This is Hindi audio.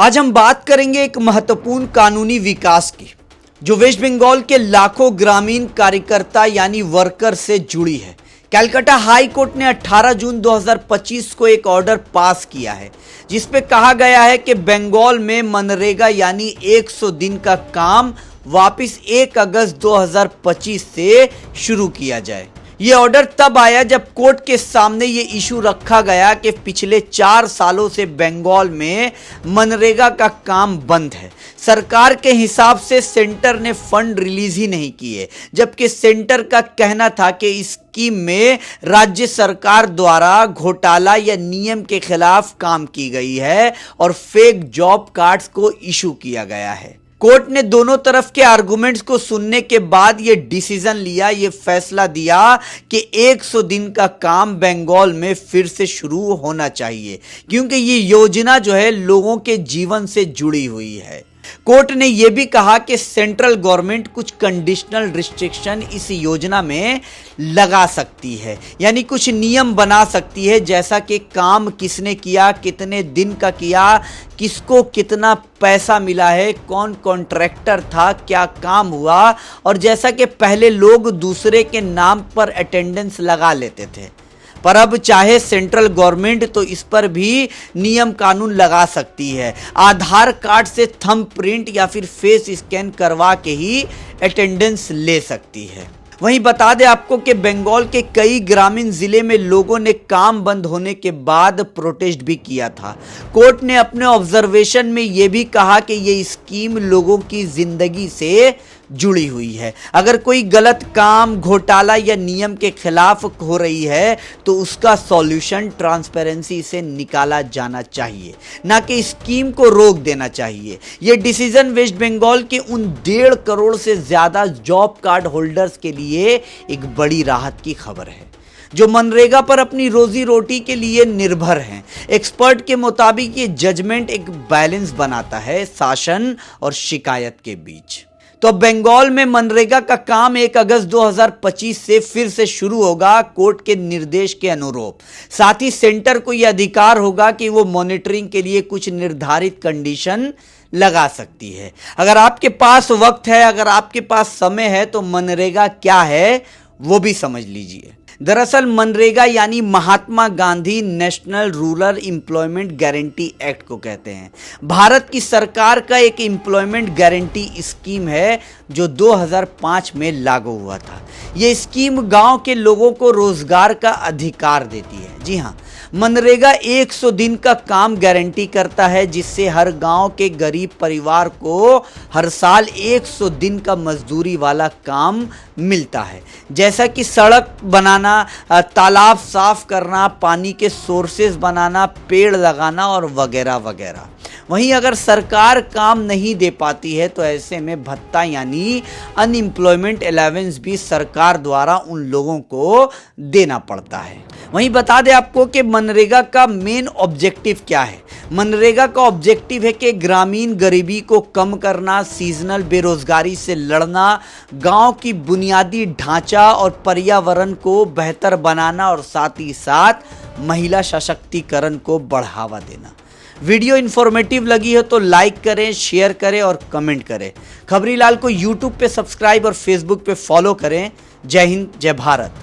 आज हम बात करेंगे एक महत्वपूर्ण कानूनी विकास की जो वेस्ट बंगाल के लाखों ग्रामीण कार्यकर्ता यानी वर्कर से जुड़ी है। कलकत्ता हाई कोर्ट ने 18 जून 2025 को एक ऑर्डर पास किया है जिसपे कहा गया है कि बंगाल में मनरेगा यानी 100 दिन का काम वापस 1 अगस्त 2025 से शुरू किया जाए। ये ऑर्डर तब आया जब कोर्ट के सामने ये इशू रखा गया कि पिछले 4 सालों से बंगाल में मनरेगा का काम बंद है। सरकार के हिसाब से सेंटर ने फंड रिलीज ही नहीं किए, जबकि सेंटर का कहना था कि इस स्कीम में राज्य सरकार द्वारा घोटाला या नियम के खिलाफ काम की गई है और फेक जॉब कार्ड्स को इशू किया गया है। कोर्ट ने दोनों तरफ के आर्गुमेंट्स को सुनने के बाद यह डिसीजन लिया, यह फैसला दिया कि 100 दिन का काम बंगाल में फिर से शुरू होना चाहिए क्योंकि ये योजना जो है लोगों के जीवन से जुड़ी हुई है। कोर्ट ने यह भी कहा कि सेंट्रल गवर्नमेंट कुछ कंडीशनल रिस्ट्रिक्शन इस योजना में लगा सकती है, यानी कुछ नियम बना सकती है, जैसा कि काम किसने किया, कितने दिन का किया, किसको कितना पैसा मिला है, कौन कॉन्ट्रैक्टर था, क्या काम हुआ। और जैसा कि पहले लोग दूसरे के नाम पर अटेंडेंस लगा लेते थे, पर अब चाहे सेंट्रल गवर्नमेंट तो इस पर भी नियम कानून लगा सकती है। आधार कार्ड से थंब प्रिंट या फिर फेस स्कैन करवा के ही अटेंडेंस ले सकती है। वहीं बता दें आपको कि बंगाल के कई ग्रामीण जिले में लोगों ने काम बंद होने के बाद प्रोटेस्ट भी किया था। कोर्ट ने अपने ऑब्जर्वेशन में यह भी कहा कि यह स्कीम लोगों की जिंदगी से जुड़ी हुई है। अगर कोई गलत काम, घोटाला या नियम के खिलाफ हो रही है तो उसका सॉल्यूशन ट्रांसपेरेंसी से निकाला जाना चाहिए, ना कि स्कीम को रोक देना चाहिए। यह डिसीजन वेस्ट बंगाल के उन 1.5 करोड़ से ज्यादा जॉब कार्ड होल्डर्स के लिए एक बड़ी राहत की खबर है जो मनरेगा पर अपनी रोजी रोटी के लिए निर्भर हैं। एक्सपर्ट के मुताबिक ये जजमेंट एक बैलेंस बनाता है शासन और शिकायत के बीच। तो बंगाल में मनरेगा का काम 1 अगस्त 2025 से फिर से शुरू होगा कोर्ट के निर्देश के अनुरूप। साथ ही सेंटर को यह अधिकार होगा कि वो मॉनिटरिंग के लिए कुछ निर्धारित कंडीशन लगा सकती है। अगर आपके पास वक्त है, अगर आपके पास समय है तो मनरेगा क्या है वो भी समझ लीजिए। दरअसल मनरेगा यानी Mahatma Gandhi national rural employment guarantee act को कहते हैं। भारत की सरकार का एक एम्प्लॉयमेंट गारंटी स्कीम है जो 2005 में लागू हुआ था। यह स्कीम गांव के लोगों को रोजगार का अधिकार देती है। जी हां, मनरेगा 100 दिन का काम गारंटी करता है जिससे हर गांव के गरीब परिवार को हर साल 100 दिन का मजदूरी वाला काम मिलता है, जैसा कि सड़क बनाना, तालाब साफ करना, पानी के सोर्सेज बनाना, पेड़ लगाना और वगैरह वगैरह। वहीं अगर सरकार काम नहीं दे पाती है तो ऐसे में भत्ता यानी अनएम्प्लॉयमेंट अलाउंस भी सरकार द्वारा उन लोगों को देना पड़ता है। वहीं बता दें आपको कि मनरेगा का मेन ऑब्जेक्टिव क्या है। मनरेगा का ऑब्जेक्टिव है कि ग्रामीण गरीबी को कम करना, सीजनल बेरोजगारी से लड़ना, गांव की बुनियादी ढांचा और पर्यावरण को बेहतर बनाना और साथ ही साथ महिला सशक्तिकरण को बढ़ावा देना। वीडियो इन्फॉर्मेटिव लगी हो तो लाइक करें, शेयर करें और कमेंट करें। खबरीलाल को यूट्यूब पे सब्सक्राइब और फेसबुक पे फॉलो करें। जय हिंद, जय भारत।